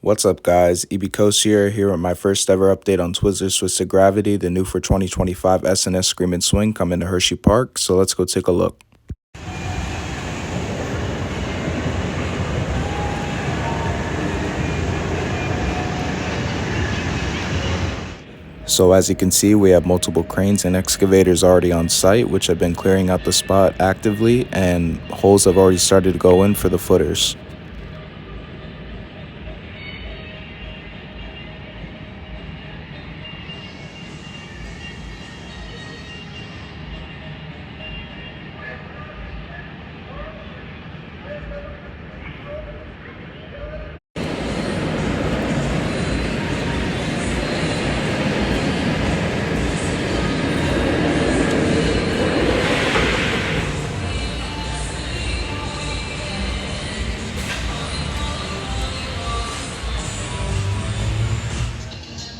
What's up, guys? EB Coast here with my first ever update on Twizzler's Twisted Gravity, the new for 2025 S&S Screamin Swing coming to Hersheypark. So let's go take a look. So as you can see, we have multiple cranes and excavators already on site, which have been clearing out the spot actively, and holes have already started to go in for the footers.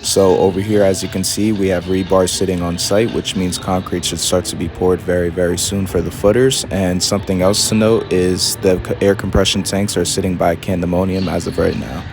So over here, as you can see, we have rebar sitting on site, which means concrete should start to be poured very soon for the footers. And something else to note is the air compression tanks are sitting by candemonium as of right now.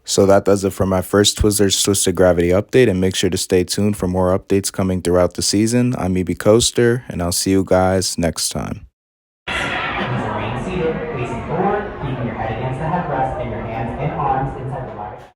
So that does it for my first Twizzler's Twisted Gravity update, and make sure to stay tuned for more updates coming throughout the season. I'm EB Coaster, and I'll see you guys next time.